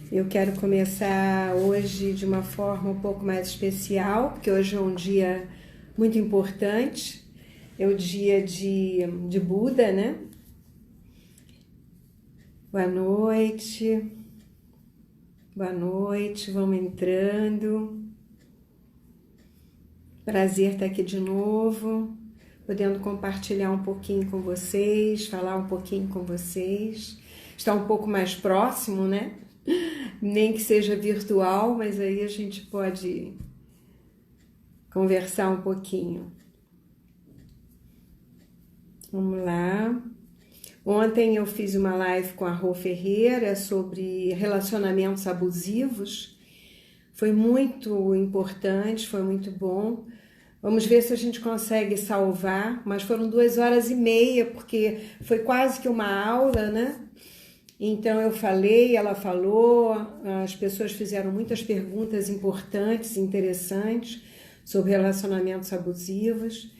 Eu quero começar hoje de uma forma um pouco mais especial, porque hoje é um dia muito importante, é o dia de Buda, né? Boa noite, vamos entrando. Prazer estar aqui de novo, podendo compartilhar um pouquinho com vocês, falar um pouquinho com vocês, estar um pouco mais próximo, né? Nem que seja virtual, mas aí a gente pode conversar um pouquinho. Vamos lá. Ontem eu fiz uma live com a Rô Ferreira sobre relacionamentos abusivos. Foi muito importante, foi muito bom. Vamos ver se a gente consegue salvar, mas foram 2 horas e meia, porque foi quase que uma aula, né? Então eu falei, ela falou, as pessoas fizeram muitas perguntas importantes, interessantes sobre relacionamentos abusivos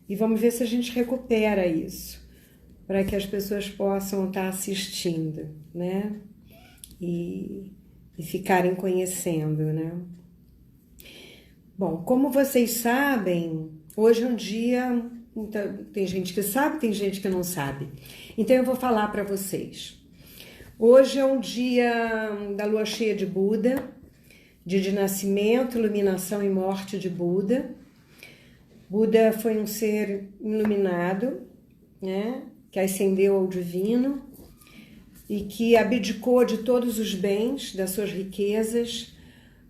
e vamos ver se a gente recupera isso, para que as pessoas possam estar assistindo, né? E ficarem conhecendo, né? Bom, como vocês sabem, hoje é um dia, tem gente que sabe, tem gente que não sabe. Então eu vou falar para vocês. Hoje é um dia da lua cheia de Buda, dia de nascimento, iluminação e morte de Buda. Buda foi um ser iluminado, né, que ascendeu ao divino e que abdicou de todos os bens, das suas riquezas,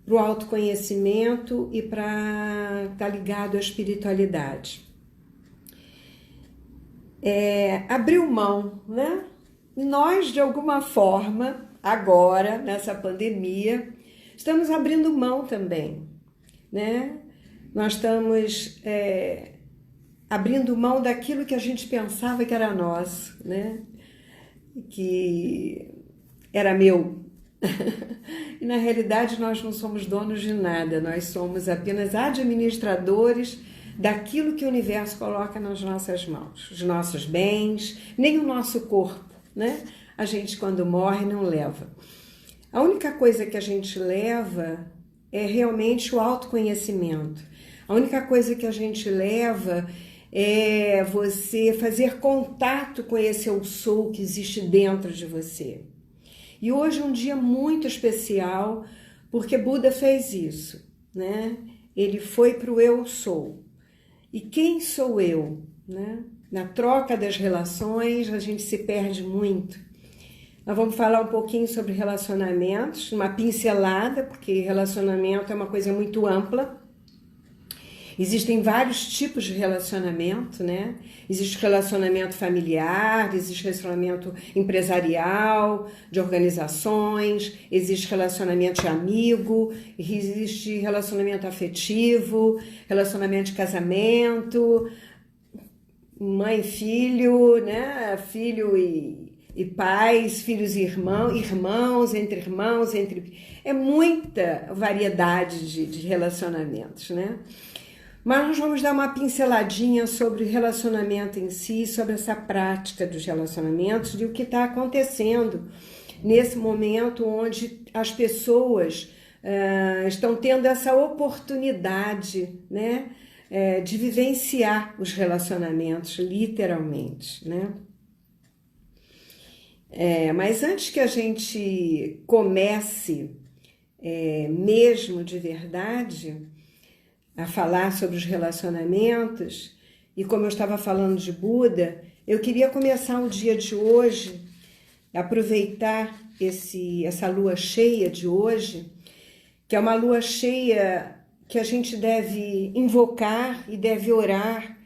para o autoconhecimento e para estar ligado à espiritualidade. Abriu mão, né? Nós, de alguma forma, agora, nessa pandemia, estamos abrindo mão também, né? Nós estamos abrindo mão daquilo que a gente pensava que era nosso, né? Que era meu. E, na realidade, nós não somos donos de nada, nós somos apenas administradores daquilo que o universo coloca nas nossas mãos, os nossos bens, nem o nosso corpo, né? A gente, quando morre, não leva. A única coisa que a gente leva é realmente o autoconhecimento. A única coisa que a gente leva é você fazer contato com esse eu sou que existe dentro de você. E hoje é um dia muito especial, porque Buda fez isso, né? Ele foi para o eu sou. E quem sou eu, né? Na troca das relações, a gente se perde muito. Nós vamos falar um pouquinho sobre relacionamentos, uma pincelada, porque relacionamento é uma coisa muito ampla. Existem vários tipos de relacionamento, né? Existe relacionamento familiar, existe relacionamento empresarial, de organizações, existe relacionamento de amigo, existe relacionamento afetivo, relacionamento de casamento, mãe e filho, né? Filho e pais, filhos e irmãos, entre... É muita variedade de relacionamentos, né? Mas nós vamos dar uma pinceladinha sobre o relacionamento em si, sobre essa prática dos relacionamentos, de o que está acontecendo nesse momento onde as pessoas estão tendo essa oportunidade, né, de vivenciar os relacionamentos, literalmente, né? Mas antes que a gente comece mesmo de verdade a falar sobre os relacionamentos, e como eu estava falando de Buda, eu queria começar o dia de hoje, aproveitar essa lua cheia de hoje, que é uma lua cheia que a gente deve invocar e deve orar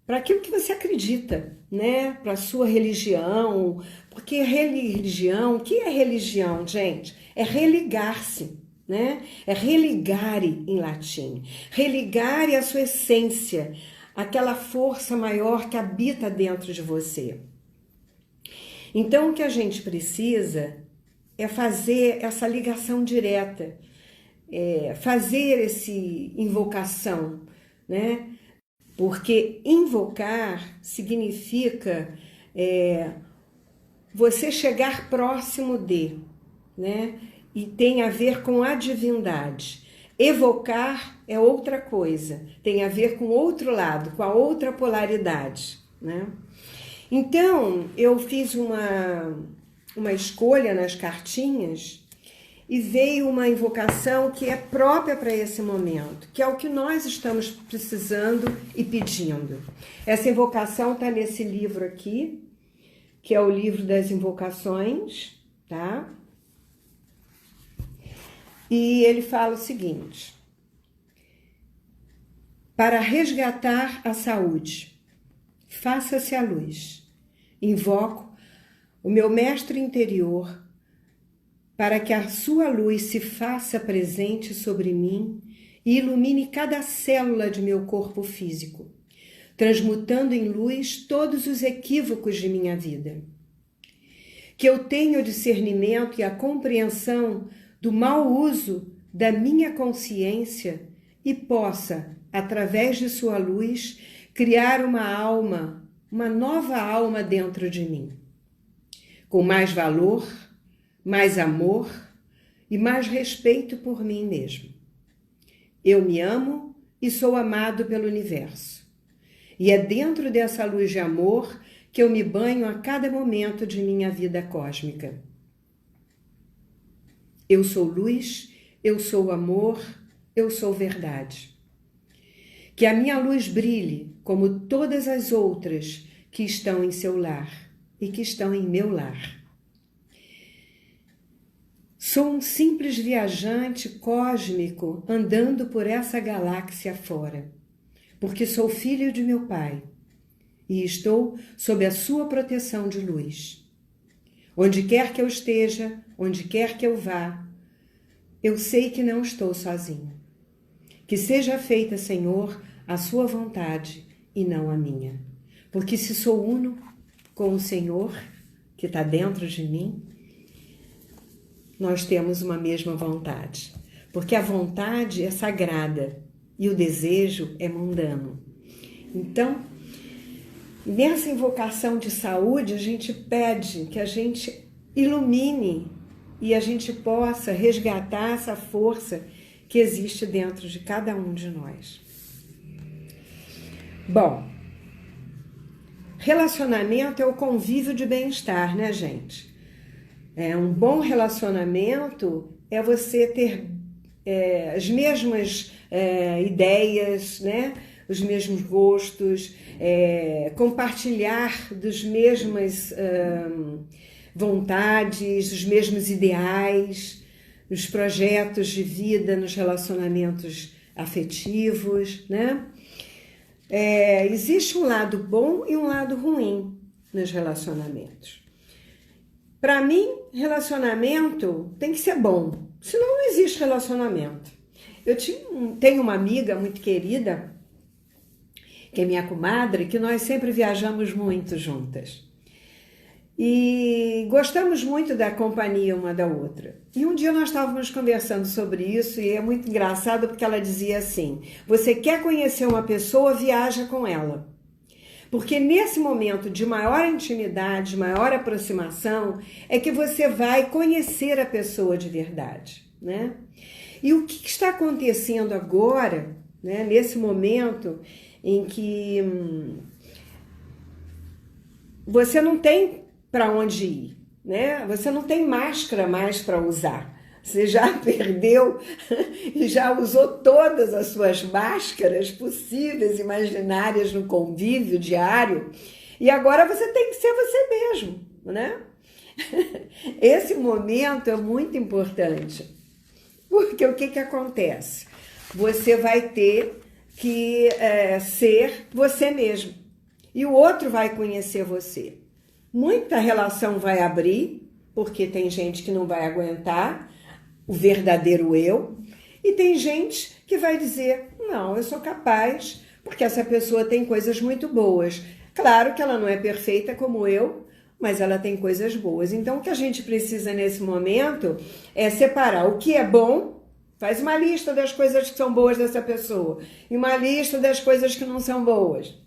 para aquilo que você acredita, né? Para a sua religião, porque religião, o que é religião, gente? É religar-se, né? É religare em latim. Religare a sua essência, aquela força maior que habita dentro de você. Então, o que a gente precisa é fazer essa ligação direta, fazer essa invocação, né? Porque invocar significa você chegar próximo de, né? e tem a ver com a divindade. Evocar é outra coisa, tem a ver com outro lado, com a outra polaridade, né? Então, eu fiz uma escolha nas cartinhas e veio uma invocação que é própria para esse momento, que é o que nós estamos precisando e pedindo. Essa invocação está nesse livro aqui, que é o livro das invocações, tá? E ele fala o seguinte: para resgatar a saúde, faça-se a luz. Invoco o meu mestre interior para que a sua luz se faça presente sobre mim e ilumine cada célula de meu corpo físico, transmutando em luz todos os equívocos de minha vida. Que eu tenha o discernimento e a compreensão do mau uso da minha consciência e possa, através de sua luz, criar uma nova alma dentro de mim, com mais valor, mais amor e mais respeito por mim mesmo. Eu me amo e sou amado pelo universo. E é dentro dessa luz de amor que eu me banho a cada momento de minha vida cósmica. Eu sou luz, eu sou amor, eu sou verdade. Que a minha luz brilhe como todas as outras que estão em seu lar e que estão em meu lar. Sou um simples viajante cósmico andando por essa galáxia fora, porque sou filho de meu Pai e estou sob a sua proteção de luz. Onde quer que eu esteja, onde quer que eu vá, eu sei que não estou sozinho. Que seja feita, Senhor, a sua vontade e não a minha. Porque se sou uno com o Senhor, que está dentro de mim, nós temos uma mesma vontade. Porque a vontade é sagrada e o desejo é mundano. Então, nessa invocação de saúde, a gente pede que a gente ilumine e a gente possa resgatar essa força que existe dentro de cada um de nós. Bom, relacionamento é o convívio de bem-estar, né, gente? Um bom relacionamento é você ter as mesmas ideias, né? Os mesmos gostos, compartilhar das mesmas vontades, os mesmos ideais, nos projetos de vida, nos relacionamentos afetivos, né? Existe um lado bom e um lado ruim nos relacionamentos. Para mim, relacionamento tem que ser bom, senão não existe relacionamento. Eu tenho uma amiga muito querida, que é minha comadre, que nós sempre viajamos muito juntas. E gostamos muito da companhia uma da outra. E um dia nós estávamos conversando sobre isso e é muito engraçado porque ela dizia assim: você quer conhecer uma pessoa, viaja com ela. Porque nesse momento de maior intimidade, maior aproximação, é que você vai conhecer a pessoa de verdade, né? E o que está acontecendo agora, né, nesse momento em que você não tem para onde ir, né? Você não tem máscara mais para usar. Você já perdeu e já usou todas as suas máscaras possíveis, imaginárias no convívio diário. E agora você tem que ser você mesmo, né? Esse momento é muito importante. Porque o que acontece? Você vai ter que ser você mesmo. E o outro vai conhecer você. Muita relação vai abrir, porque tem gente que não vai aguentar o verdadeiro eu, e tem gente que vai dizer, não, eu sou capaz, porque essa pessoa tem coisas muito boas. Claro que ela não é perfeita como eu, mas ela tem coisas boas. Então, o que a gente precisa nesse momento é separar o que é bom, faz uma lista das coisas que são boas dessa pessoa, e uma lista das coisas que não são boas.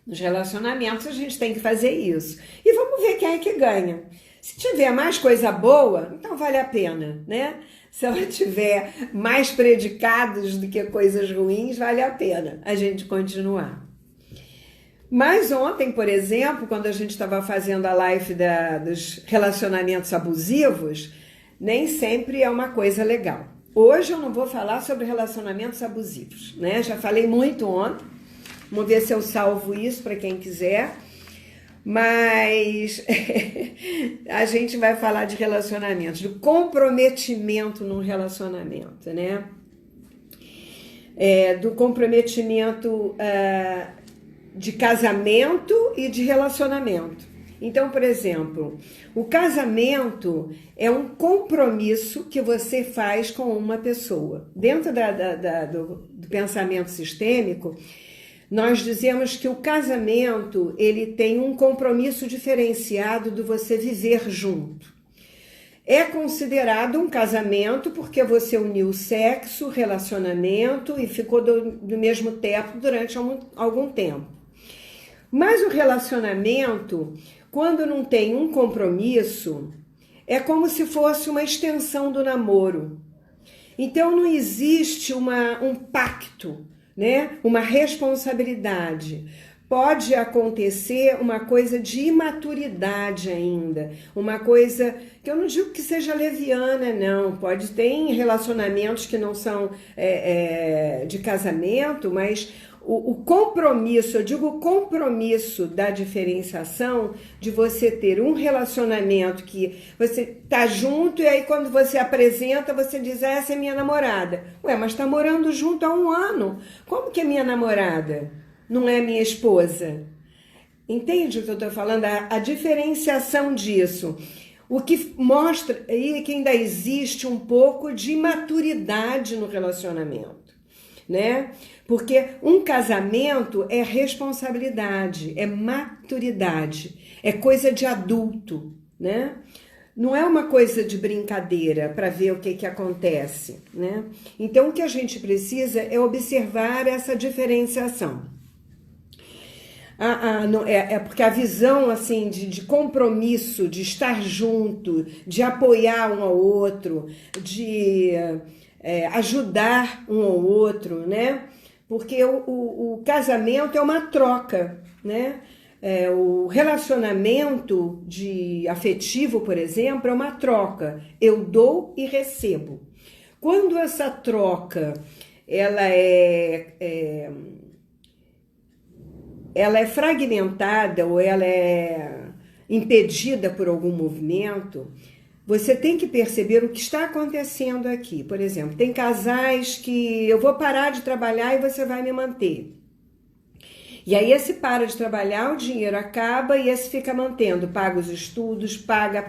Nos relacionamentos, a gente tem que fazer isso. E vamos ver quem é que ganha. Se tiver mais coisa boa, então vale a pena, né? Se ela tiver mais predicados do que coisas ruins, vale a pena a gente continuar. Mas ontem, por exemplo, quando a gente estava fazendo a live dos relacionamentos abusivos, nem sempre é uma coisa legal. Hoje eu não vou falar sobre relacionamentos abusivos, né? Já falei muito ontem, vamos ver se eu salvo isso para quem quiser. Mas a gente vai falar de relacionamentos, do comprometimento num relacionamento, né? Do comprometimento de casamento e de relacionamento. Então, por exemplo, o casamento é um compromisso que você faz com uma pessoa. Dentro do pensamento sistêmico, nós dizemos que o casamento ele tem um compromisso diferenciado do você viver junto. É considerado um casamento porque você uniu sexo, relacionamento e ficou do mesmo teto durante algum tempo. Mas o relacionamento, quando não tem um compromisso, é como se fosse uma extensão do namoro. Então não existe um pacto, né? Uma responsabilidade. Pode acontecer uma coisa de imaturidade ainda, uma coisa que eu não digo que seja leviana, não. Pode ter relacionamentos que não são de casamento, mas o compromisso, eu digo o compromisso da diferenciação de você ter um relacionamento que você tá junto e aí quando você apresenta, você diz, essa é minha namorada. Ué, mas tá morando junto há 1 ano. Como que é minha namorada? Não é minha esposa? Entende o que eu tô falando? A diferenciação disso. O que mostra aí que ainda existe um pouco de imaturidade no relacionamento, né? Porque um casamento é responsabilidade, é maturidade, é coisa de adulto, né? Não é uma coisa de brincadeira para ver o que acontece, né? Então, o que a gente precisa é observar essa diferenciação. Porque a visão assim de compromisso, de estar junto, de apoiar um ao outro, de ajudar um ao outro, né? Porque o casamento é uma troca, né? O relacionamento afetivo, por exemplo, é uma troca. Eu dou e recebo. Quando essa troca ela é fragmentada ou ela é impedida por algum movimento, você tem que perceber o que está acontecendo aqui. Por exemplo, tem casais que eu vou parar de trabalhar e você vai me manter. E aí esse para de trabalhar, o dinheiro acaba e esse fica mantendo, paga os estudos, paga.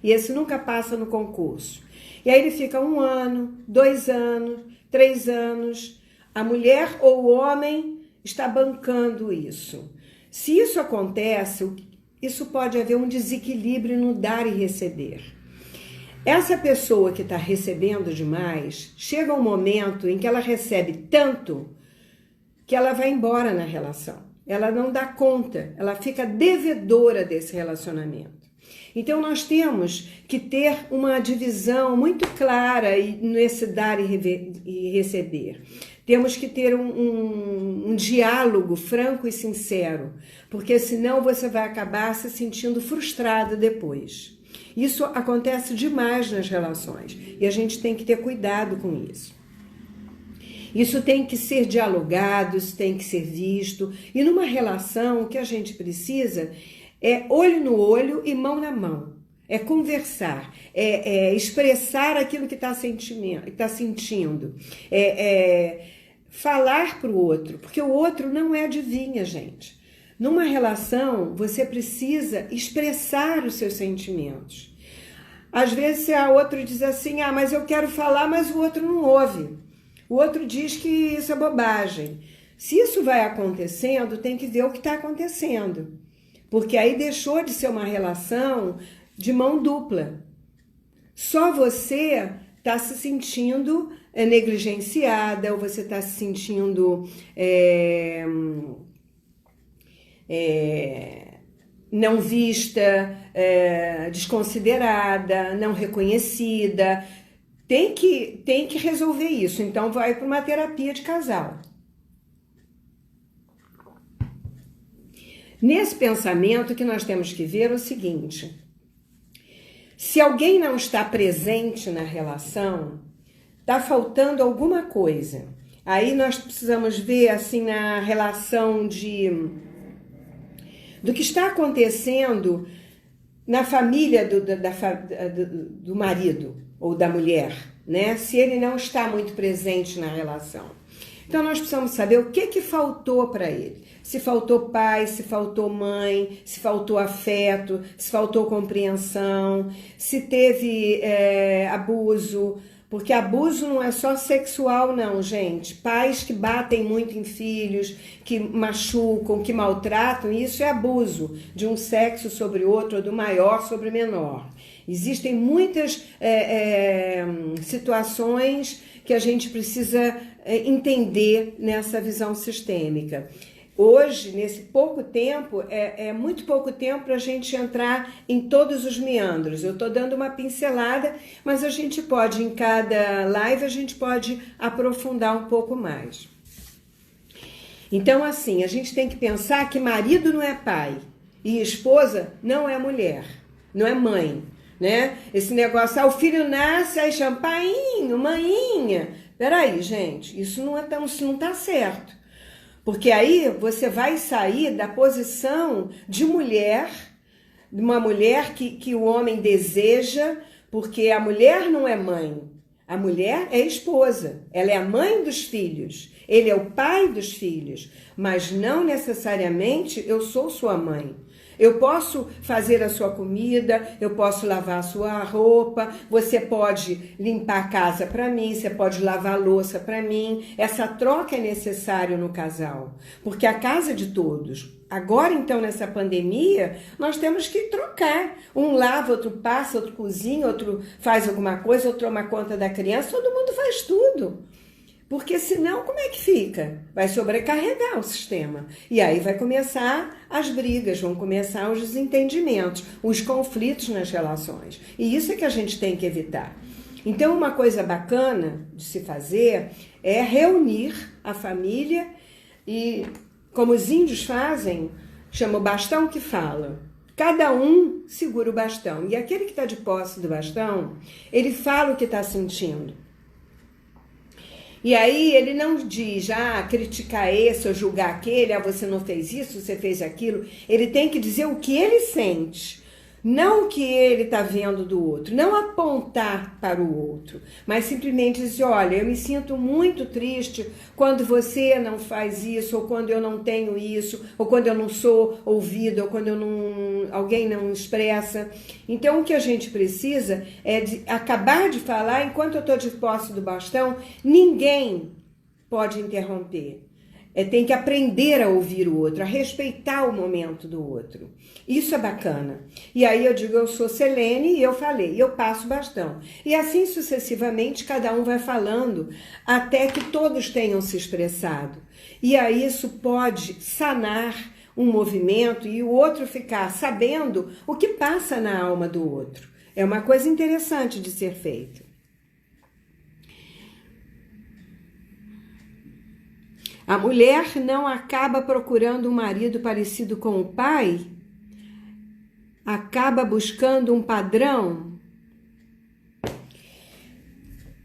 E esse nunca passa no concurso. E aí ele fica 1 ano, 2 anos, 3 anos. A mulher ou o homem está bancando isso. Se isso acontece, isso pode haver um desequilíbrio no dar e receber. Essa pessoa que está recebendo demais, chega um momento em que ela recebe tanto que ela vai embora na relação. Ela não dá conta, ela fica devedora desse relacionamento. Então nós temos que ter uma divisão muito clara nesse dar e receber. Temos que ter um diálogo franco e sincero, porque senão você vai acabar se sentindo frustrado depois. Isso acontece demais nas relações e a gente tem que ter cuidado com isso. Isso tem que ser dialogado, isso tem que ser visto. E numa relação, o que a gente precisa é olho no olho e mão na mão. É conversar, é expressar aquilo que está sentindo, falar para o outro, porque o outro não é adivinha, gente. Numa relação, você precisa expressar os seus sentimentos. Às vezes a outro diz assim, mas eu quero falar, mas o outro não ouve. O outro diz que isso é bobagem. Se isso vai acontecendo, tem que ver o que está acontecendo. Porque aí deixou de ser uma relação de mão dupla. Só você está se sentindo negligenciada, ou você está se não vista, desconsiderada, não reconhecida. Tem que resolver isso. Então, vai para uma terapia de casal. Nesse pensamento, que nós temos que ver é o seguinte: se alguém não está presente na relação, está faltando alguma coisa. Aí nós precisamos ver, assim, na relação do que está acontecendo na família do marido ou da mulher, né? Se ele não está muito presente na relação. Então nós precisamos saber o que faltou para ele. Se faltou pai, se faltou mãe, se faltou afeto, se faltou compreensão, se teve abuso. Porque abuso não é só sexual, não, gente. Pais que batem muito em filhos, que machucam, que maltratam, isso é abuso de um sexo sobre outro, ou do maior sobre o menor. Existem muitas situações que a gente precisa entender nessa visão sistêmica. Hoje, nesse pouco tempo, é muito pouco tempo para a gente entrar em todos os meandros. Eu estou dando uma pincelada, mas a gente pode, em cada live, a gente pode aprofundar um pouco mais. Então, assim, a gente tem que pensar que marido não é pai e esposa não é mulher, não é mãe, né? Esse negócio, o filho nasce, aí chama painho, maninha. Peraí, gente, isso não está certo. Porque aí você vai sair da posição de mulher, de uma mulher que o homem deseja, porque a mulher não é mãe, a mulher é esposa, ela é a mãe dos filhos, ele é o pai dos filhos, mas não necessariamente eu sou sua mãe. Eu posso fazer a sua comida, eu posso lavar a sua roupa, você pode limpar a casa para mim, você pode lavar a louça para mim. Essa troca é necessária no casal, porque a casa é de todos. Agora, então, nessa pandemia, nós temos que trocar. Um lava, outro passa, outro cozinha, outro faz alguma coisa, outro toma conta da criança, todo mundo faz tudo. Porque senão, como é que fica? Vai sobrecarregar o sistema. E aí vai começar as brigas, vão começar os desentendimentos, os conflitos nas relações. E isso é que a gente tem que evitar. Então, uma coisa bacana de se fazer é reunir a família e, como os índios fazem, chama o bastão que fala. Cada um segura o bastão. E aquele que está de posse do bastão, ele fala o que está sentindo. E aí ele não diz, criticar esse ou julgar aquele, você não fez isso, você fez aquilo. Ele tem que dizer o que ele sente, não o que ele está vendo do outro. Não apontar para o outro, mas simplesmente dizer, olha, eu me sinto muito triste quando você não faz isso, ou quando eu não tenho isso, ou quando eu não sou ouvido, ou quando alguém não expressa. Então, o que a gente precisa é de acabar de falar, enquanto eu estou de posse do bastão, ninguém pode interromper. Tem que aprender a ouvir o outro, a respeitar o momento do outro. Isso é bacana. E aí eu digo, eu sou Selene e eu falei, eu passo o bastão. E assim sucessivamente, cada um vai falando até que todos tenham se expressado. E aí isso pode sanar um movimento e o outro ficar sabendo o que passa na alma do outro. É uma coisa interessante de ser feita. A mulher não acaba procurando um marido parecido com o pai? Acaba buscando um padrão?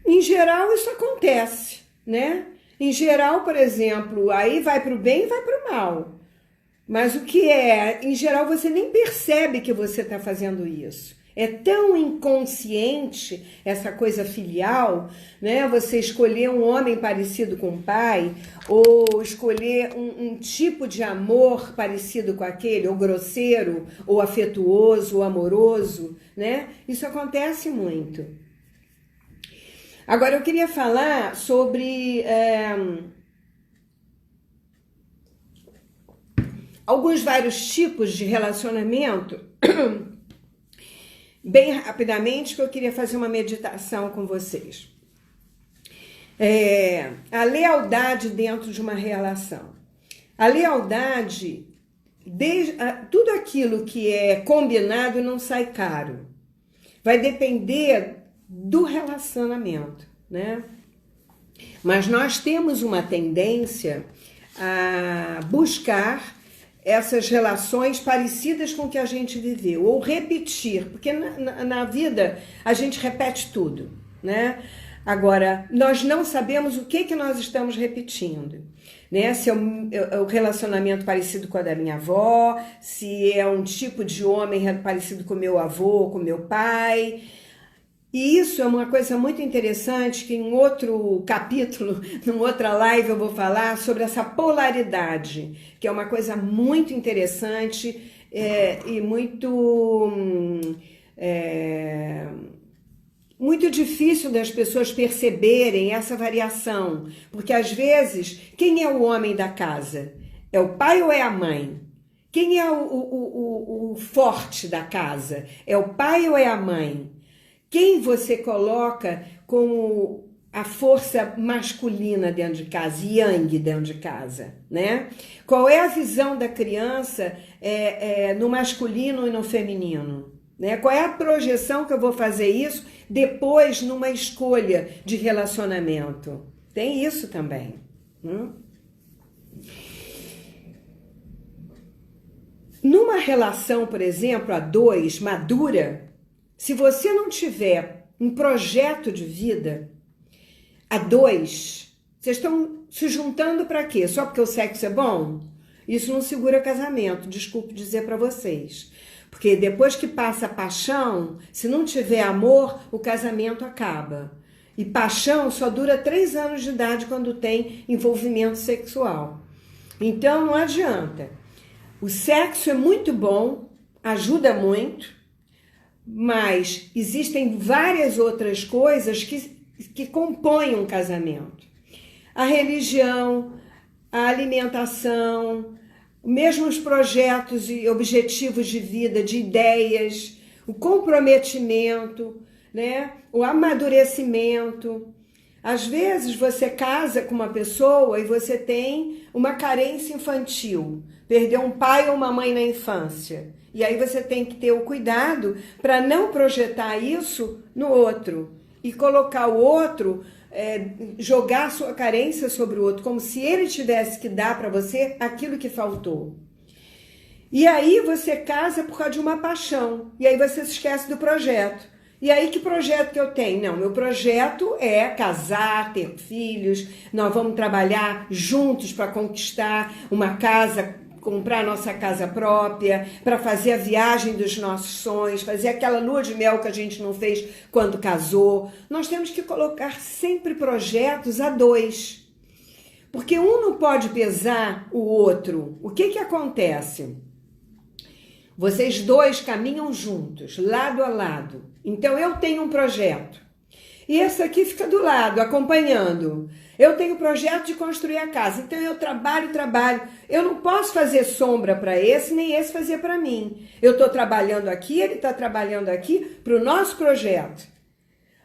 Em geral, isso acontece, né? Em geral, por exemplo, aí vai para o bem e vai para o mal. Mas o que é? Em geral, você nem percebe que você está fazendo isso. É tão inconsciente essa coisa filial, né? Você escolher um homem parecido com o pai, ou escolher um tipo de amor parecido com aquele, ou grosseiro, ou afetuoso, ou amoroso, né? Isso acontece muito. Agora, eu queria falar sobre alguns vários tipos de relacionamento, bem rapidamente, que eu queria fazer uma meditação com vocês. A lealdade dentro de uma relação. A lealdade tudo aquilo que é combinado não sai caro. Vai depender do relacionamento, né? Mas nós temos uma tendência a buscar essas relações parecidas com o que a gente viveu, ou repetir, porque na vida a gente repete tudo, né? Agora, nós não sabemos o que nós estamos repetindo, né? Se é o relacionamento parecido com o da minha avó, se é um tipo de homem parecido com o meu avô, com o meu pai. E isso é uma coisa muito interessante, que em outro capítulo, numa outra live eu vou falar sobre essa polaridade, que é uma coisa muito interessante e muito difícil das pessoas perceberem essa variação, porque às vezes, quem é o homem da casa? É o pai ou é a mãe? Quem é o forte da casa? É o pai ou é a mãe? Quem você coloca como a força masculina dentro de casa, yang dentro de casa, né? Qual é a visão da criança no masculino e no feminino? Né? Qual é a projeção que eu vou fazer isso depois numa escolha de relacionamento? Tem isso também. Numa relação, por exemplo, a dois, madura, se você não tiver um projeto de vida, a dois, vocês estão se juntando para quê? Só porque o sexo é bom? Isso não segura casamento, desculpe dizer para vocês. Porque depois que passa a paixão, se não tiver amor, o casamento acaba. E paixão só dura 3 anos de idade quando tem envolvimento sexual. Então não adianta. O sexo é muito bom, ajuda muito, mas existem várias outras coisas que compõem um casamento. A religião, a alimentação, mesmo os projetos e objetivos de vida, de ideias, o comprometimento, né? O amadurecimento. Às vezes você casa com uma pessoa e você tem uma carência infantil, perdeu um pai ou uma mãe na infância. E aí você tem que ter o cuidado para não projetar isso no outro e colocar o outro, jogar a sua carência sobre o outro, como se ele tivesse que dar para você aquilo que faltou. E aí você casa por causa de uma paixão, e aí você se esquece do projeto. E aí que projeto que eu tenho? Não, meu projeto é casar, ter filhos, nós vamos trabalhar juntos para conquistar uma casa, comprar nossa casa própria, para fazer a viagem dos nossos sonhos, fazer aquela lua de mel que a gente não fez quando casou. Nós temos que colocar sempre projetos a dois, porque um não pode pesar o outro. O que acontece? Vocês dois caminham juntos, lado a lado. Então eu tenho um projeto e esse aqui fica do lado, acompanhando. Eu tenho o projeto de construir a casa, então eu trabalho. Eu não posso fazer sombra para esse, nem esse fazer para mim. Eu estou trabalhando aqui, ele está trabalhando aqui para o nosso projeto.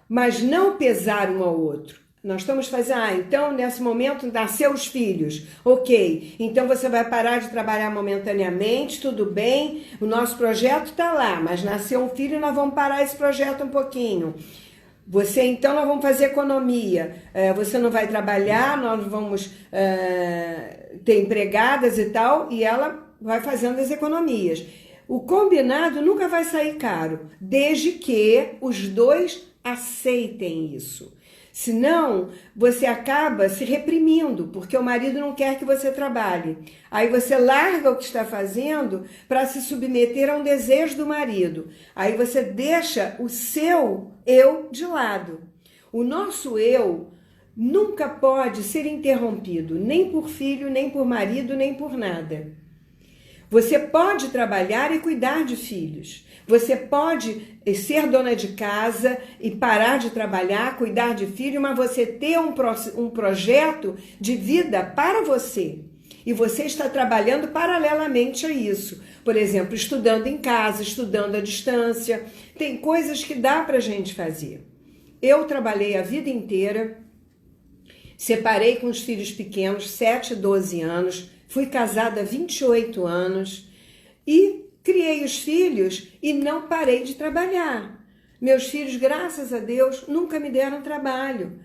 Mas não pesar um ao outro. Nós estamos fazendo, então nesse momento nasceu os filhos. Ok, então você vai parar de trabalhar momentaneamente, tudo bem, o nosso projeto está lá, mas nasceu um filho e nós vamos parar esse projeto um pouquinho. Então nós vamos fazer economia, você não vai trabalhar, nós vamos ter empregadas e tal, e ela vai fazendo as economias. O combinado nunca vai sair caro, desde que os dois aceitem isso. Senão, você acaba se reprimindo, porque o marido não quer que você trabalhe. Aí você larga o que está fazendo para se submeter a um desejo do marido. Aí você deixa o seu eu de lado. O nosso eu nunca pode ser interrompido, nem por filho, nem por marido, nem por nada. Você pode trabalhar e cuidar de filhos. Você pode ser dona de casa e parar de trabalhar, cuidar de filho, mas você ter um projeto de vida para você. E você está trabalhando paralelamente a isso. Por exemplo, estudando em casa, estudando à distância. Tem coisas que dá para a gente fazer. Eu trabalhei a vida inteira, separei com os filhos pequenos, 7 e 12 anos, fui casada há 28 anos, e criei os filhos e não parei de trabalhar. Meus filhos, graças a Deus, nunca me deram trabalho,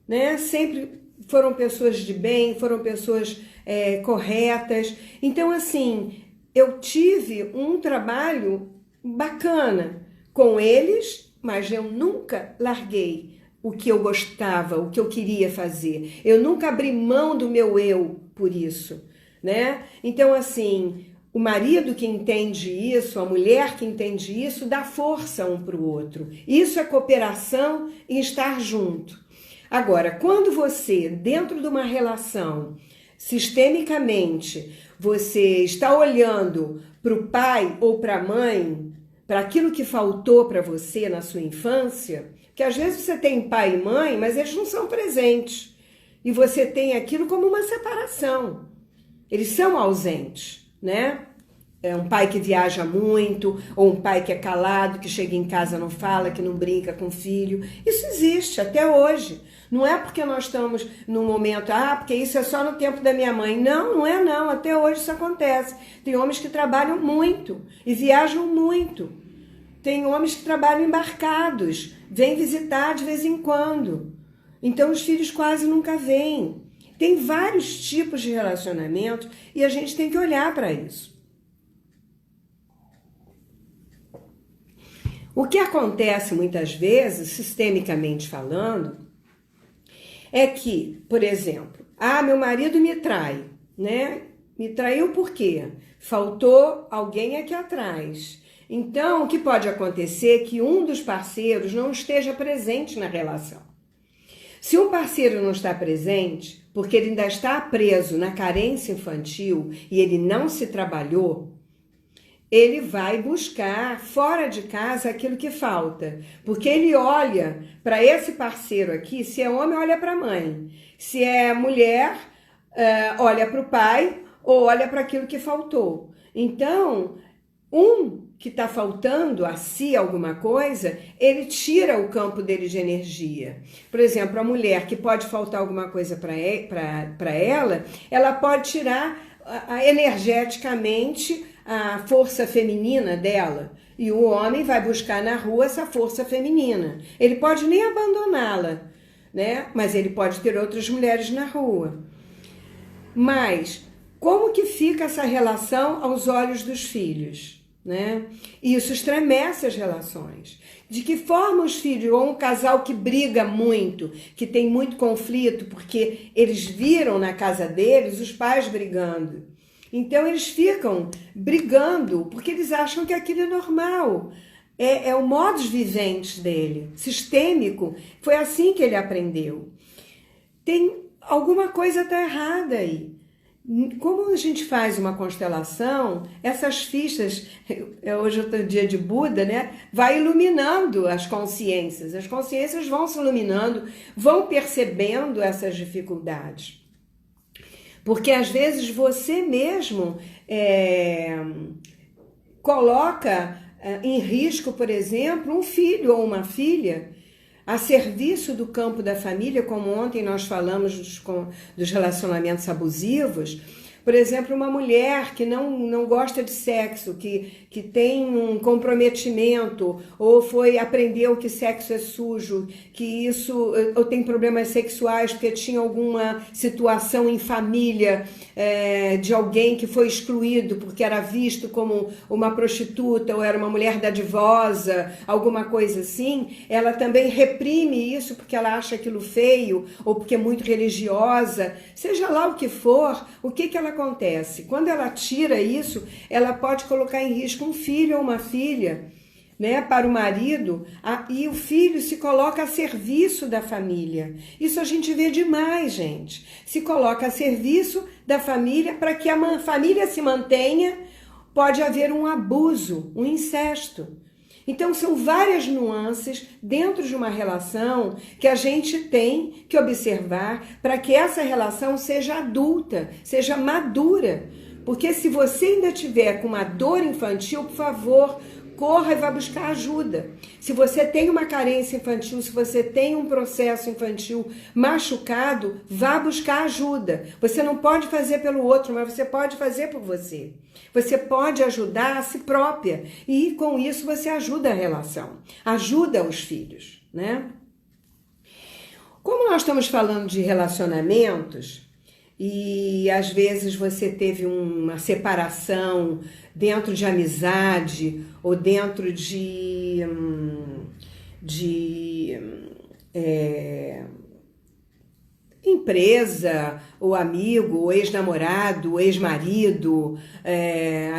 né? Sempre foram pessoas de bem, foram pessoas corretas. Então, assim, eu tive um trabalho bacana com eles, mas eu nunca larguei o que eu gostava, o que eu queria fazer. Eu nunca abri mão do meu eu por isso, né? Então, assim, o marido que entende isso, a mulher que entende isso, dá força um para o outro. Isso é cooperação e estar junto. Agora, quando você, dentro de uma relação, sistemicamente, você está olhando para o pai ou para a mãe, para aquilo que faltou para você na sua infância, que às vezes você tem pai e mãe, mas eles não são presentes. E você tem aquilo como uma separação. Eles são ausentes, né? É um pai que viaja muito, ou um pai que é calado, que chega em casa não fala, que não brinca com o filho. Isso existe até hoje. Não é porque nós estamos num momento, porque isso é só no tempo da minha mãe. Não, não é não. Até hoje isso acontece. Tem homens que trabalham muito e viajam muito. Tem homens que trabalham embarcados, vêm visitar de vez em quando. Então os filhos quase nunca vêm. Tem vários tipos de relacionamento e a gente tem que olhar para isso. O que acontece muitas vezes, sistemicamente falando, é que, por exemplo, meu marido me trai, né? Me traiu por quê? Faltou alguém aqui atrás. Então, o que pode acontecer é que um dos parceiros não esteja presente na relação. Se um parceiro não está presente, porque ele ainda está preso na carência infantil e ele não se trabalhou, ele vai buscar fora de casa aquilo que falta. Porque ele olha para esse parceiro aqui, se é homem, olha para a mãe. Se é mulher, olha para o pai ou olha para aquilo que faltou. Então, que está faltando a si alguma coisa, ele tira o campo dele de energia. Por exemplo, a mulher que pode faltar alguma coisa para ela, ela pode tirar energeticamente a força feminina dela. E o homem vai buscar na rua essa força feminina. Ele pode nem abandoná-la, né? Mas ele pode ter outras mulheres na rua. Mas como que fica essa relação aos olhos dos filhos, né? Isso estremece as relações. De que forma os filhos, ou um casal que briga muito, que tem muito conflito, porque eles viram na casa deles os pais brigando. Então eles ficam brigando, porque eles acham que aquilo é normal. É o modus vivendi dele, sistêmico. Foi assim que ele aprendeu. Tem alguma coisa tá errada aí. Como a gente faz uma constelação, essas fichas, hoje é o dia de Buda, né? Vai iluminando as consciências vão se iluminando, vão percebendo essas dificuldades. Porque às vezes você mesmo coloca em risco, por exemplo, um filho ou uma filha, a serviço do campo da família, como ontem nós falamos dos relacionamentos abusivos. Por exemplo, uma mulher que não gosta de sexo, que tem um comprometimento, ou aprendeu que sexo é sujo, ou tem problemas sexuais porque tinha alguma situação em família de alguém que foi excluído porque era visto como uma prostituta ou era uma mulher dadivosa, alguma coisa assim, ela também reprime isso porque ela acha aquilo feio ou porque é muito religiosa, seja lá o que for, o que ela acontece? Quando ela tira isso, ela pode colocar em risco um filho ou uma filha, né, para o marido, e o filho se coloca a serviço da família. Isso a gente vê demais, gente. Se coloca a serviço da família para que a família se mantenha, pode haver um abuso, um incesto. Então, são várias nuances dentro de uma relação que a gente tem que observar para que essa relação seja adulta, seja madura. Porque se você ainda tiver com uma dor infantil, por favor, corra e vá buscar ajuda. Se você tem uma carência infantil, se você tem um processo infantil machucado, vá buscar ajuda. Você não pode fazer pelo outro, mas você pode fazer por você. Você pode ajudar a si própria e com isso você ajuda a relação, ajuda os filhos, né? Como nós estamos falando de relacionamentos e às vezes você teve uma separação dentro de amizade ou dentro de empresa, ou amigo, ou ex-namorado, ou ex-marido,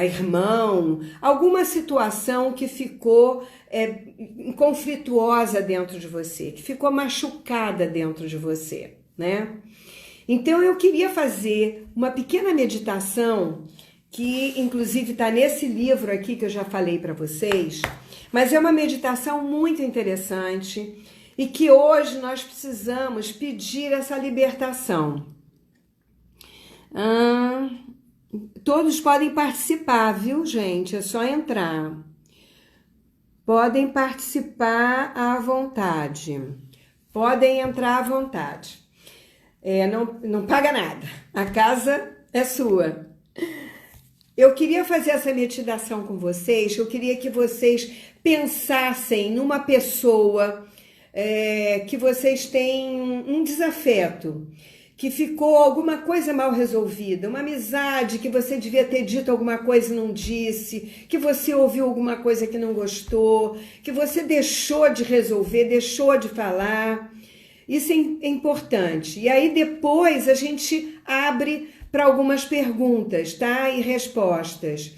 irmão, alguma situação que ficou conflituosa dentro de você, que ficou machucada dentro de você, né? Então eu queria fazer uma pequena meditação, que inclusive está nesse livro aqui que eu já falei para vocês, mas é uma meditação muito interessante, e que hoje nós precisamos pedir essa libertação. Todos podem participar, viu, gente? É só entrar. Podem participar à vontade. Podem entrar à vontade. Não paga nada. A casa é sua. Eu queria fazer essa meditação com vocês. Eu queria que vocês pensassem numa pessoa que vocês têm um desafeto, que ficou alguma coisa mal resolvida, uma amizade que você devia ter dito alguma coisa e não disse, que você ouviu alguma coisa que não gostou, que você deixou de resolver, deixou de falar. Isso é importante. E aí depois a gente abre para algumas perguntas, tá? E respostas.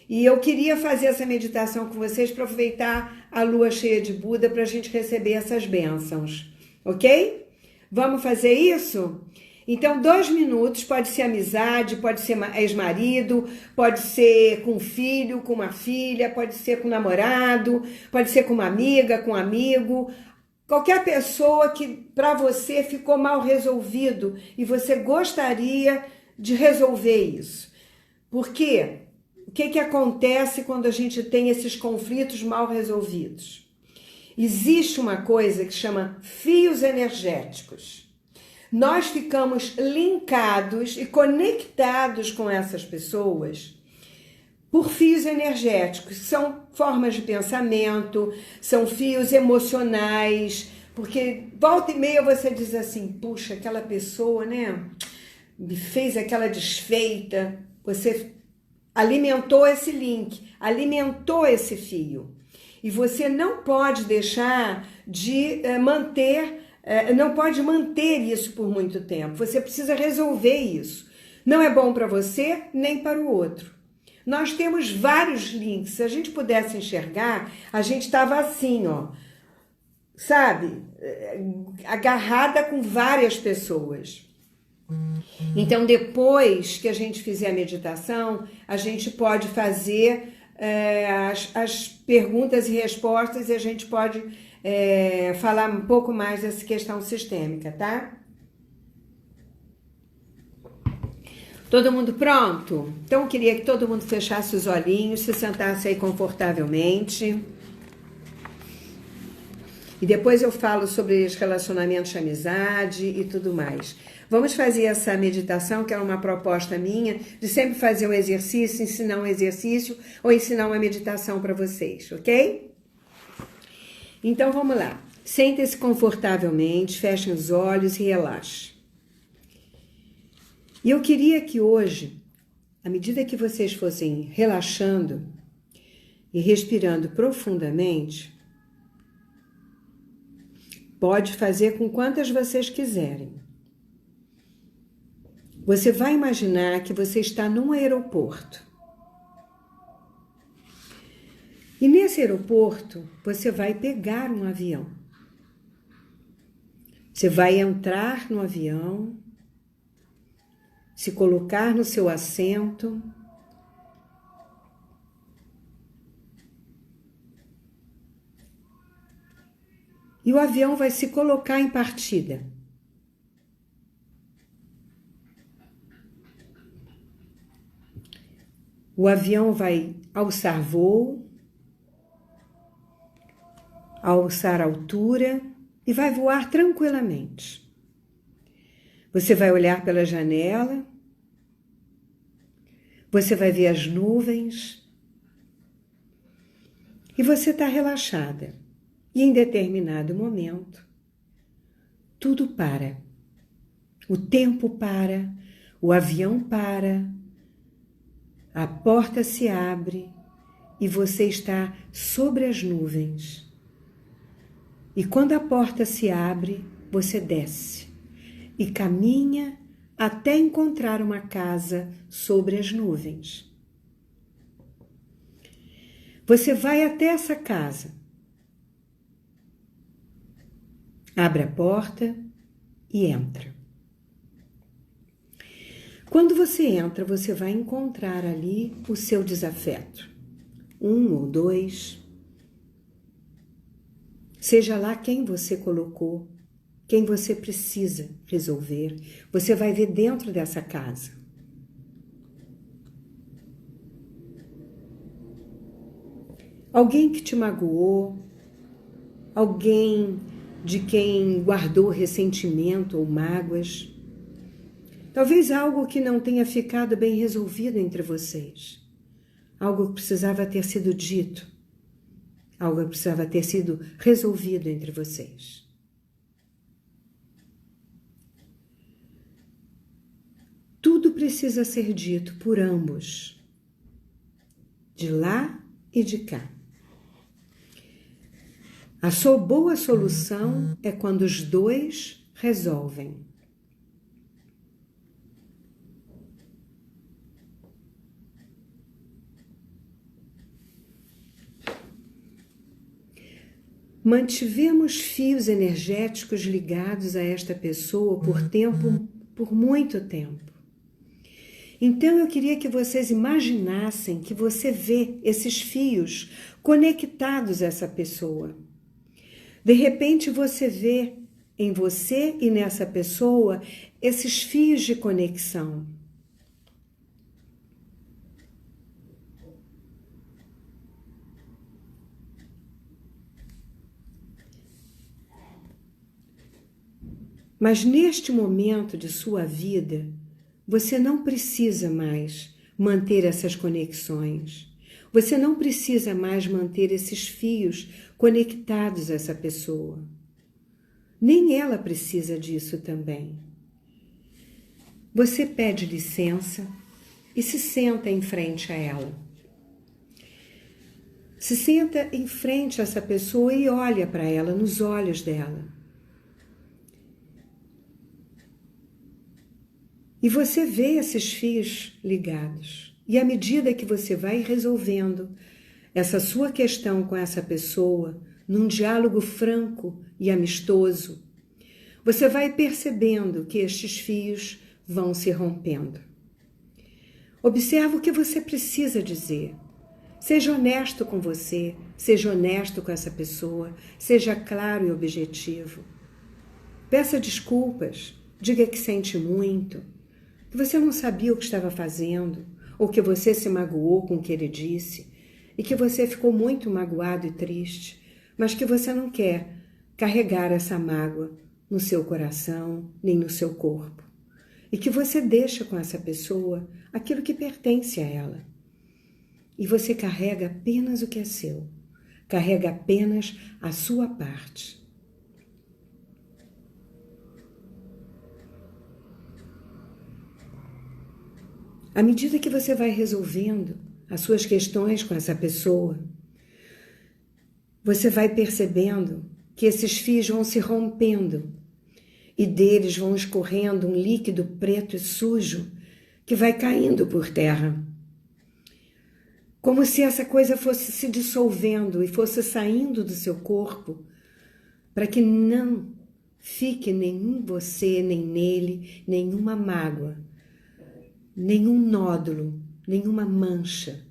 E eu queria fazer essa meditação com vocês para aproveitar a lua cheia de Buda para a gente receber essas bênçãos, ok? Vamos fazer isso? Então, 2 minutos, pode ser amizade, pode ser ex-marido, pode ser com filho, com uma filha, pode ser com namorado, pode ser com uma amiga, com um amigo, qualquer pessoa que para você ficou mal resolvido e você gostaria de resolver isso. Por quê? O que acontece quando a gente tem esses conflitos mal resolvidos? Existe uma coisa que chama fios energéticos. Nós ficamos linkados e conectados com essas pessoas por fios energéticos. São formas de pensamento, são fios emocionais, porque volta e meia você diz assim, puxa, aquela pessoa, né, me fez aquela desfeita. Você alimentou esse link, alimentou esse fio. E você não pode deixar de não pode manter isso por muito tempo. Você precisa resolver isso. Não é bom para você, nem para o outro. Nós temos vários links. Se a gente pudesse enxergar, a gente estava assim, ó, sabe? Agarrada com várias pessoas. Então, depois que a gente fizer a meditação, a gente pode fazer as perguntas e respostas e a gente pode falar um pouco mais dessa questão sistêmica, tá? Todo mundo pronto? Então, eu queria que todo mundo fechasse os olhinhos, se sentasse aí confortavelmente. E depois eu falo sobre os relacionamentos de amizade e tudo mais. Vamos fazer essa meditação, que é uma proposta minha, de sempre fazer um exercício, ensinar um exercício ou ensinar uma meditação para vocês, ok? Então, vamos lá. Sentem-se confortavelmente, fechem os olhos e relaxem. E eu queria que hoje, à medida que vocês fossem relaxando e respirando profundamente, pode fazer com quantas vocês quiserem. Você vai imaginar que você está num aeroporto. E nesse aeroporto, você vai pegar um avião. Você vai entrar no avião, se colocar no seu assento, e o avião vai se colocar em partida. O avião vai alçar voo alçar altura e vai voar tranquilamente. Você vai olhar pela janela, você vai ver as nuvens e você está relaxada. E em determinado momento, tudo para. O tempo para, o avião para, a porta se abre e você está sobre as nuvens. E quando a porta se abre, você desce e caminha até encontrar uma casa sobre as nuvens. Você vai até essa casa, abre a porta e entra. Quando você entra, você vai encontrar ali o seu desafeto. 1 ou 2. Seja lá quem você colocou, quem você precisa resolver, você vai ver dentro dessa casa. Alguém que te magoou, alguém de quem guardou ressentimento ou mágoas, talvez algo que não tenha ficado bem resolvido entre vocês, algo que precisava ter sido dito, algo que precisava ter sido resolvido entre vocês. Tudo precisa ser dito por ambos, de lá e de cá. A sua boa solução é quando os dois resolvem. Mantivemos fios energéticos ligados a esta pessoa por muito tempo. Então eu queria que vocês imaginassem que você vê esses fios conectados a essa pessoa. De repente você vê em você e nessa pessoa esses fios de conexão. Mas neste momento de sua vida, você não precisa mais manter essas conexões. Você não precisa mais manter esses fios conectados a essa pessoa. Nem ela precisa disso também. Você pede licença e se senta em frente a ela. Se senta em frente a essa pessoa e olha para ela, nos olhos dela. E você vê esses fios ligados. E à medida que você vai resolvendo essa sua questão com essa pessoa, num diálogo franco e amistoso, você vai percebendo que estes fios vão se rompendo. Observa o que você precisa dizer. Seja honesto com você, seja honesto com essa pessoa, seja claro e objetivo. Peça desculpas, diga que sente muito, que você não sabia o que estava fazendo, ou que você se magoou com o que ele disse, e que você ficou muito magoado e triste, mas que você não quer carregar essa mágoa no seu coração, nem no seu corpo. E que você deixa com essa pessoa aquilo que pertence a ela. E você carrega apenas o que é seu, carrega apenas a sua parte. À medida que você vai resolvendo as suas questões com essa pessoa, você vai percebendo que esses fios vão se rompendo e deles vão escorrendo um líquido preto e sujo que vai caindo por terra. Como se essa coisa fosse se dissolvendo e fosse saindo do seu corpo, para que não fique nenhum você, nem nele, nenhuma mágoa, nenhum nódulo, nenhuma mancha,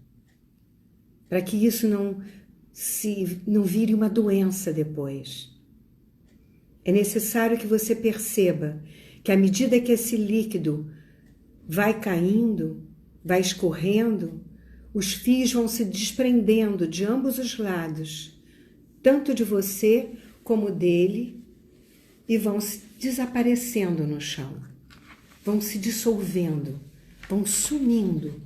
para que isso não vire uma doença depois. É necessário que você perceba que à medida que esse líquido vai caindo, vai escorrendo, os fios vão se desprendendo de ambos os lados tanto de você como dele, e vão se desaparecendo no chão, vão se dissolvendo, vão sumindo.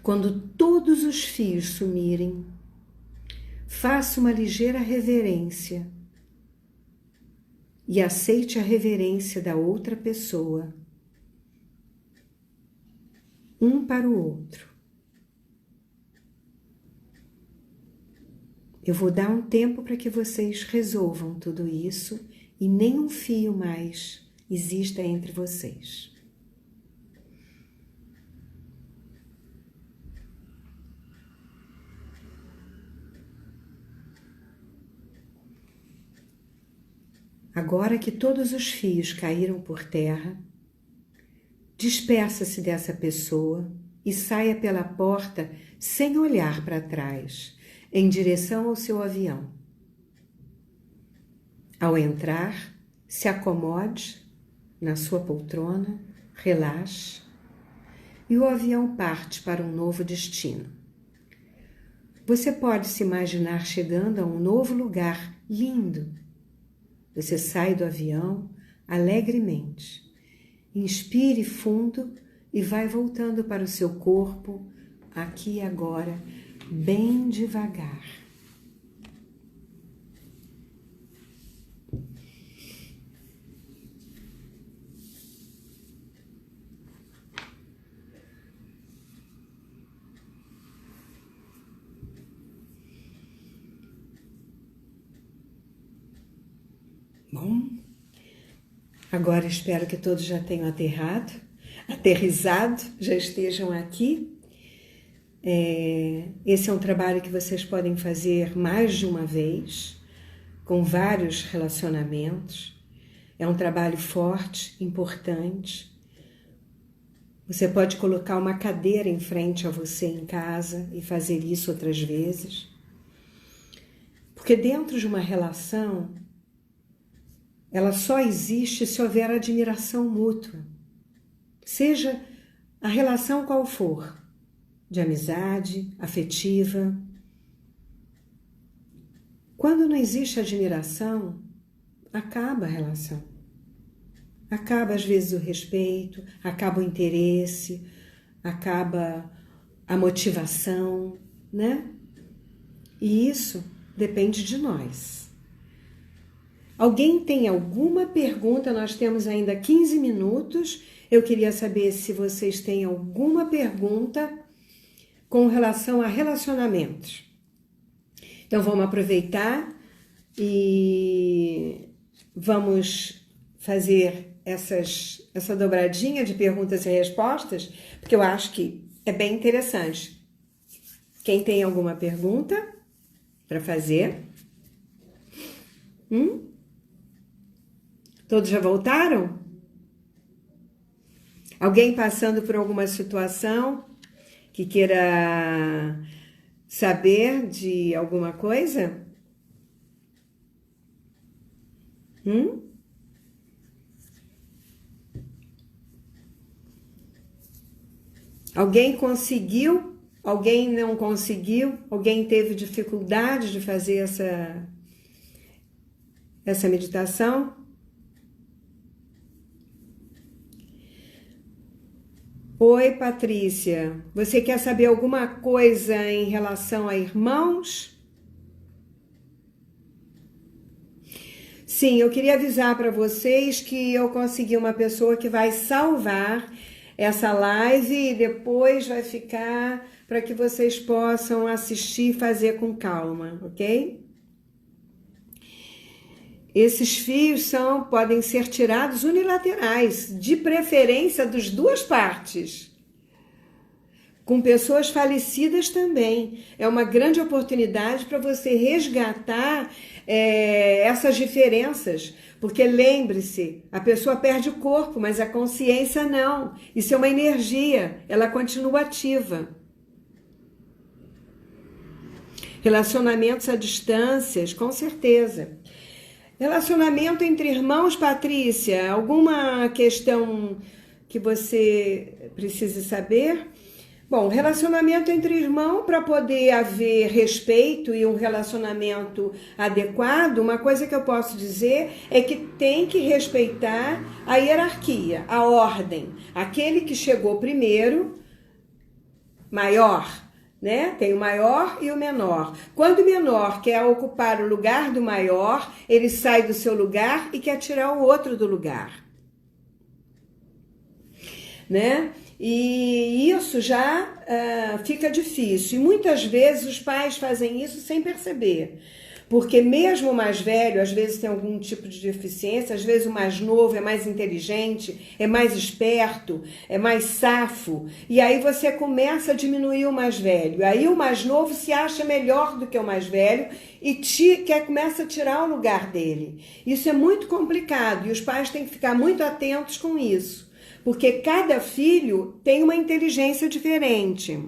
Quando todos os fios sumirem, faça uma ligeira reverência e aceite a reverência da outra pessoa, um para o outro. Eu vou dar um tempo para que vocês resolvam tudo isso e nenhum fio mais exista entre vocês. Agora que todos os fios caíram por terra, despeça-se dessa pessoa e saia pela porta sem olhar para trás, em direção ao seu avião. Ao entrar, se acomode na sua poltrona, relaxe, e o avião parte para um novo destino. Você pode se imaginar chegando a um novo lugar lindo. Você sai do avião alegremente. Inspire fundo e vai voltando para o seu corpo, aqui e agora, bem devagar. Bom, agora espero que todos já tenham aterrissado, já estejam aqui. Esse é um trabalho que vocês podem fazer mais de uma vez, com vários relacionamentos. É um trabalho forte, importante. Você pode colocar uma cadeira em frente a você em casa e fazer isso outras vezes. Porque dentro de uma relação, ela só existe se houver admiração mútua. Seja a relação qual for, de amizade, afetiva. Quando não existe admiração, acaba a relação. Acaba às vezes o respeito, acaba o interesse, acaba a motivação, né? E isso depende de nós. Alguém tem alguma pergunta? Nós temos ainda 15 minutos. Eu queria saber se vocês têm alguma pergunta com relação a relacionamentos. Então vamos aproveitar e vamos fazer essa dobradinha de perguntas e respostas, porque eu acho que é bem interessante. Quem tem alguma pergunta para fazer? Todos já voltaram? Alguém passando por alguma situação que queira saber de alguma coisa? Alguém conseguiu? Alguém não conseguiu? Alguém teve dificuldade de fazer essa meditação? Oi, Patrícia. Você quer saber alguma coisa em relação a irmãos? Sim, eu queria avisar para vocês que eu consegui uma pessoa que vai salvar essa live e depois vai ficar para que vocês possam assistir e fazer com calma, ok? Esses fios podem ser tirados unilaterais, de preferência das duas partes. Com pessoas falecidas também. É uma grande oportunidade para você resgatar essas diferenças. Porque lembre-se, a pessoa perde o corpo, mas a consciência não. Isso é uma energia, ela continua ativa. Relacionamentos à distância, com certeza. Relacionamento entre irmãos, Patrícia, alguma questão que você precise saber? Bom, relacionamento entre irmãos, para poder haver respeito e um relacionamento adequado, uma coisa que eu posso dizer é que tem que respeitar a hierarquia, a ordem. Aquele que chegou primeiro, maior, né? Tem o maior e o menor. Quando o menor quer ocupar o lugar do maior, ele sai do seu lugar e quer tirar o outro do lugar, né? E isso já fica difícil. E muitas vezes os pais fazem isso sem perceber. Porque mesmo o mais velho, às vezes tem algum tipo de deficiência, às vezes o mais novo é mais inteligente, é mais esperto, é mais safo. E aí você começa a diminuir o mais velho. Aí o mais novo se acha melhor do que o mais velho e começa a tirar o lugar dele. Isso é muito complicado e os pais têm que ficar muito atentos com isso. Porque cada filho tem uma inteligência diferente.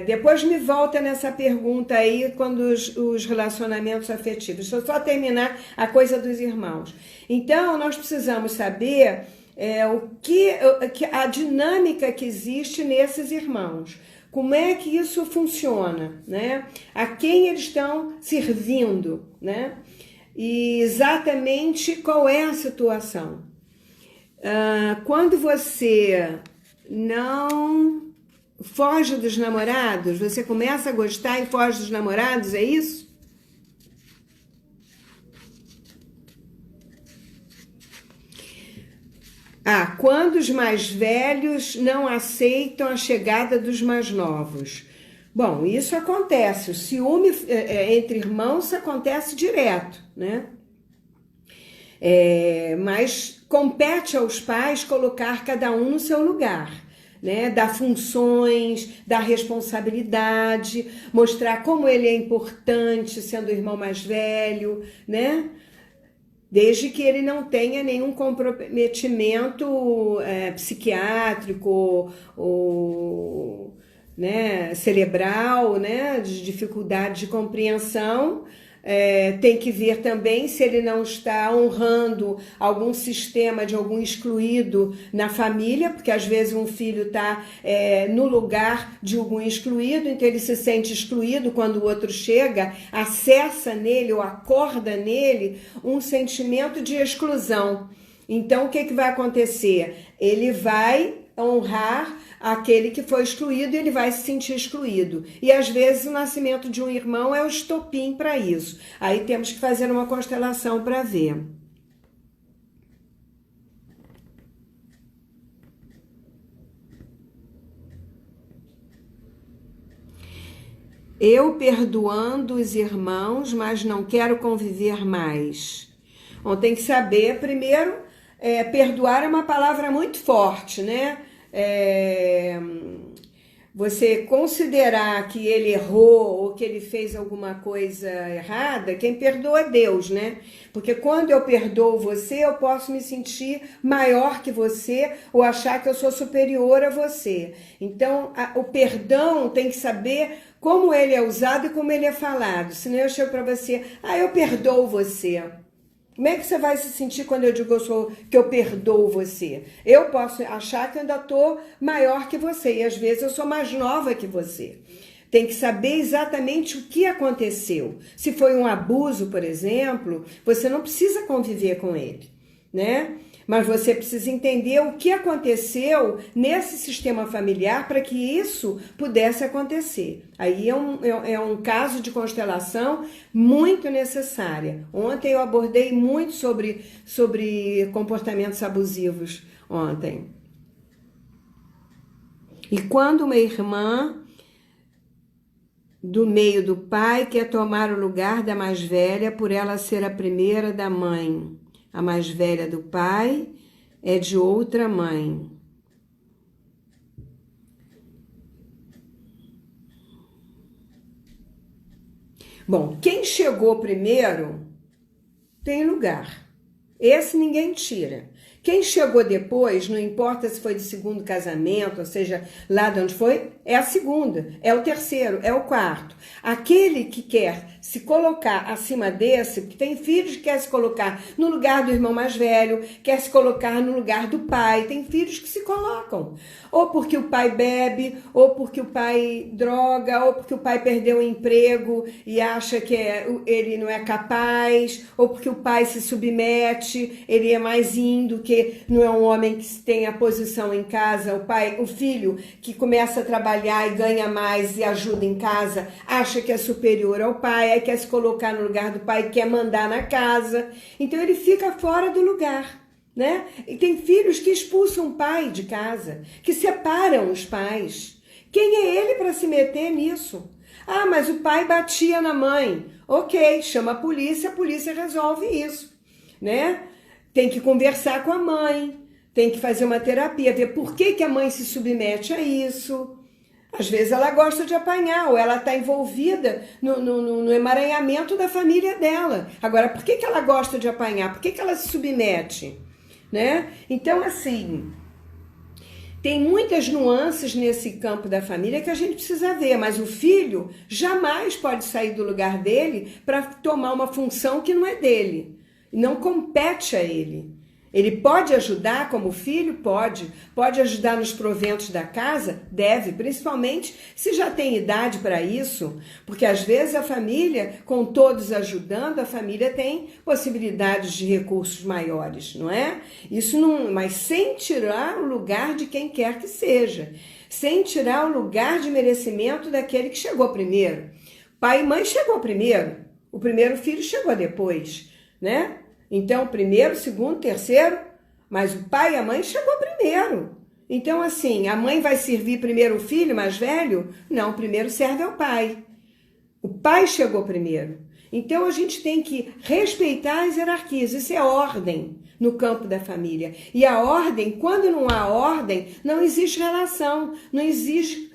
Depois me volta nessa pergunta aí, quando os relacionamentos afetivos. Deixa eu só terminar a coisa dos irmãos. Então, nós precisamos saber a dinâmica que existe nesses irmãos. Como é que isso funciona, né? A quem eles estão servindo, né? E exatamente qual é a situação. Quando você não foge dos namorados, você começa a gostar e foge dos namorados, é isso? Quando os mais velhos não aceitam a chegada dos mais novos. Bom, isso acontece. O ciúme entre irmãos acontece direto, né? Mas compete aos pais colocar cada um no seu lugar, né? Dar funções, dar responsabilidade, mostrar como ele é importante sendo o irmão mais velho, né? Desde que ele não tenha nenhum comprometimento psiquiátrico ou né, cerebral, né, de dificuldade de compreensão. Tem que ver também se ele não está honrando algum sistema de algum excluído na família, porque às vezes um filho está no lugar de algum excluído, então ele se sente excluído quando o outro chega, acessa nele ou acorda nele um sentimento de exclusão. Então o que vai acontecer? Ele vai honrar aquele que foi excluído e ele vai se sentir excluído. E às vezes o nascimento de um irmão é o estopim para isso. Aí temos que fazer uma constelação para ver. Eu perdoando os irmãos, mas não quero conviver mais. Bom, tem que saber, primeiro, perdoar é uma palavra muito forte, né? Você considerar que ele errou ou que ele fez alguma coisa errada, quem perdoa é Deus, né? Porque quando eu perdoo você, eu posso me sentir maior que você ou achar que eu sou superior a você. Então, o perdão tem que saber como ele é usado e como ele é falado. Senão eu chego para você, eu perdoo você. Como é que você vai se sentir quando eu digo que eu perdoo você? Eu posso achar que eu ainda estou maior que você e às vezes eu sou mais nova que você. Tem que saber exatamente o que aconteceu. Se foi um abuso, por exemplo, você não precisa conviver com ele, né? Mas você precisa entender o que aconteceu nesse sistema familiar para que isso pudesse acontecer. Aí é um caso de constelação muito necessária. Ontem eu abordei muito sobre comportamentos abusivos ontem. E quando uma irmã do meio do pai quer tomar o lugar da mais velha por ela ser a primeira da mãe. A mais velha do pai é de outra mãe. Bom, quem chegou primeiro tem lugar. Esse ninguém tira. Quem chegou depois, não importa se foi de segundo casamento, ou seja, lá de onde foi, é a segunda, é o terceiro, é o quarto. Aquele que quer se colocar acima desse, que tem filhos que quer se colocar no lugar do irmão mais velho, quer se colocar no lugar do pai, tem filhos que se colocam. Ou porque o pai bebe, ou porque o pai droga, ou porque o pai perdeu o emprego e acha que ele não é capaz, ou porque o pai se submete, ele é mais índio, que não é um homem que tem a posição em casa, o filho que começa a trabalhar e ganha mais e ajuda em casa, acha que é superior ao pai, aí quer se colocar no lugar do pai, quer mandar na casa, então ele fica fora do lugar, né? E tem filhos que expulsam o pai de casa, que separam os pais. Quem é ele para se meter nisso? Ah, mas o pai batia na mãe. Ok, chama a polícia resolve isso, né? Tem que conversar com a mãe, tem que fazer uma terapia, ver por que a mãe se submete a isso. Às vezes ela gosta de apanhar, ou ela está envolvida no emaranhamento da família dela. Agora, por que ela gosta de apanhar? Por que ela se submete? Né? Então, assim, tem muitas nuances nesse campo da família que a gente precisa ver, mas o filho jamais pode sair do lugar dele para tomar uma função que não é dele. Não compete a ele. Ele pode ajudar como filho? Pode ajudar nos proventos da casa? Deve, principalmente se já tem idade para isso, porque às vezes a família, com todos ajudando, a família tem possibilidades de recursos maiores, não é? Isso não, mas sem tirar o lugar de quem quer que seja, sem tirar o lugar de merecimento daquele que chegou primeiro. Pai e mãe chegou primeiro, o primeiro filho chegou depois, né? Então, primeiro, segundo, terceiro, mas o pai e a mãe chegou primeiro. Então, assim, a mãe vai servir primeiro o filho mais velho? Não, primeiro serve ao pai. O pai chegou primeiro. Então, a gente tem que respeitar as hierarquias. Isso é ordem no campo da família. E a ordem, quando não há ordem, não existe relação, não existe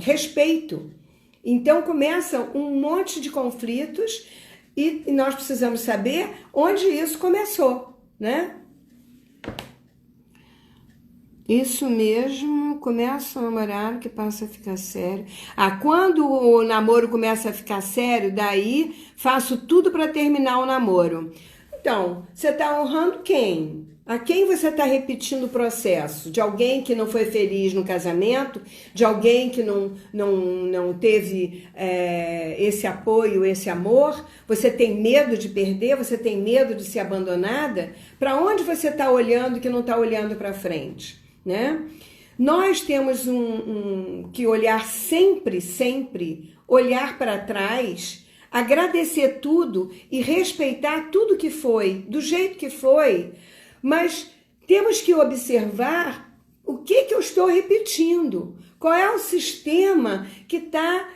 respeito. Então, começam um monte de conflitos. E nós precisamos saber onde isso começou, né? Isso mesmo, começa a namorar que passa a ficar sério. Quando o namoro começa a ficar sério, daí faço tudo para terminar o namoro. Então, você está honrando quem? A quem você está repetindo o processo? De alguém que não foi feliz no casamento? De alguém que não teve esse apoio, esse amor? Você tem medo de perder? Você tem medo de ser abandonada? Para onde você está olhando que não está olhando para frente, né? Nós temos que olhar sempre, olhar para trás, agradecer tudo e respeitar tudo que foi, do jeito que foi. Mas temos que observar o que eu estou repetindo, qual é o sistema que está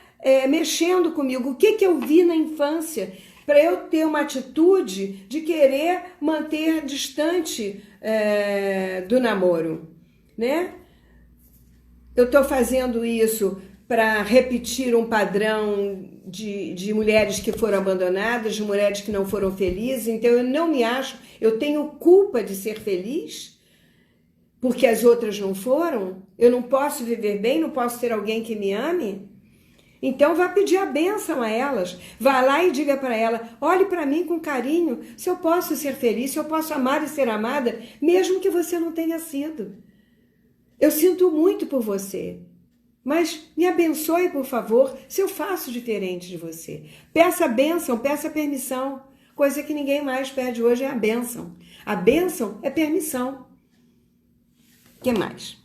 mexendo comigo, o que eu vi na infância, para eu ter uma atitude de querer manter distante do namoro, né? Eu estou fazendo isso para repetir um padrão de mulheres que foram abandonadas, de mulheres que não foram felizes, então eu não me acho, eu tenho culpa de ser feliz, porque as outras não foram, eu não posso viver bem, não posso ter alguém que me ame, então vá pedir a bênção a elas, vá lá e diga para ela, olhe para mim com carinho, se eu posso ser feliz, se eu posso amar e ser amada, mesmo que você não tenha sido. Eu sinto muito por você. Mas me abençoe, por favor, se eu faço diferente de você. Peça a bênção, peça a permissão. Coisa que ninguém mais pede hoje é a bênção. A bênção é permissão. O que mais?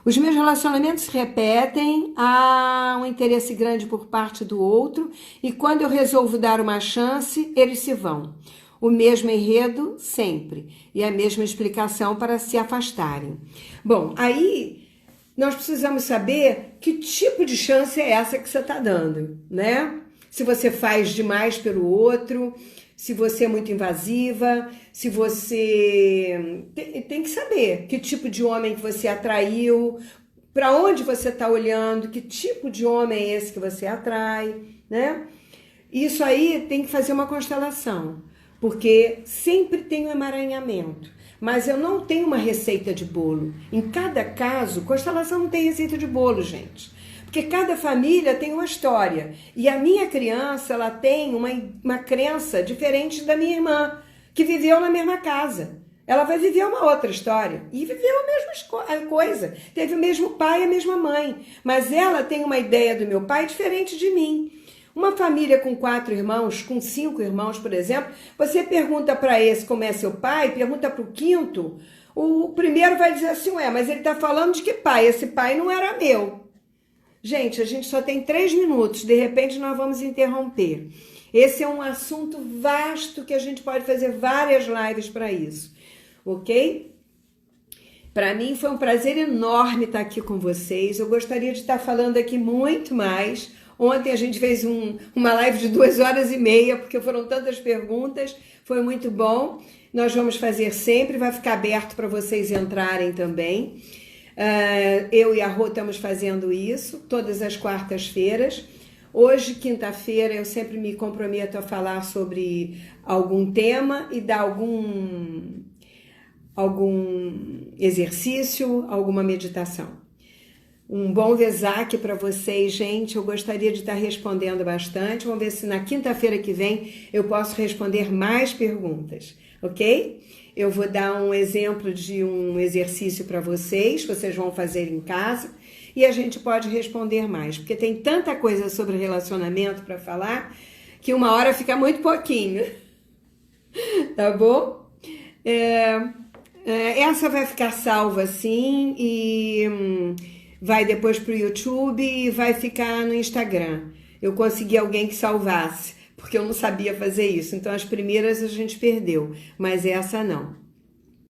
Os meus relacionamentos se repetem, há um interesse grande por parte do outro, e quando eu resolvo dar uma chance, eles se vão. O mesmo enredo sempre, e a mesma explicação para se afastarem. Bom, aí nós precisamos saber que tipo de chance é essa que você está dando, né? Se você faz demais pelo outro, se você é muito invasiva, se você... Tem que saber que tipo de homem que você atraiu, para onde você está olhando, que tipo de homem é esse que você atrai, né? Isso aí tem que fazer uma constelação, porque sempre tem um emaranhamento. Mas eu não tenho uma receita de bolo. Em cada caso, constelação não tem receita de bolo, gente. Porque cada família tem uma história. E a minha criança, ela tem uma crença diferente da minha irmã, que viveu na mesma casa. Ela vai viver uma outra história. E viveu a mesma coisa. Teve o mesmo pai e a mesma mãe. Mas ela tem uma ideia do meu pai diferente de mim. Uma família com 4 irmãos, com 5 irmãos, por exemplo, você pergunta para esse como é seu pai, pergunta para o quinto, o primeiro vai dizer assim, ué, mas ele está falando de que pai? Esse pai não era meu. Gente, a gente só tem 3 minutos, de repente nós vamos interromper. Esse é um assunto vasto que a gente pode fazer várias lives para isso, ok? Para mim foi um prazer enorme estar aqui com vocês. Eu gostaria de estar falando aqui muito mais. Ontem a gente fez uma live de 2h30, porque foram tantas perguntas, foi muito bom. Nós vamos fazer sempre, vai ficar aberto para vocês entrarem também. Eu e a Rô estamos fazendo isso todas as quartas-feiras. Hoje, quinta-feira, eu sempre me comprometo a falar sobre algum tema e dar algum exercício, alguma meditação. Um bom Vesak para vocês, gente. Eu gostaria de estar respondendo bastante. Vamos ver se na quinta-feira que vem eu posso responder mais perguntas, ok? Eu vou dar um exemplo de um exercício para vocês vão fazer em casa e a gente pode responder mais, porque tem tanta coisa sobre relacionamento para falar que uma hora fica muito pouquinho, tá bom? Essa vai ficar salva assim e vai depois para o YouTube e vai ficar no Instagram. Eu consegui alguém que salvasse, porque eu não sabia fazer isso. Então as primeiras a gente perdeu, mas essa não.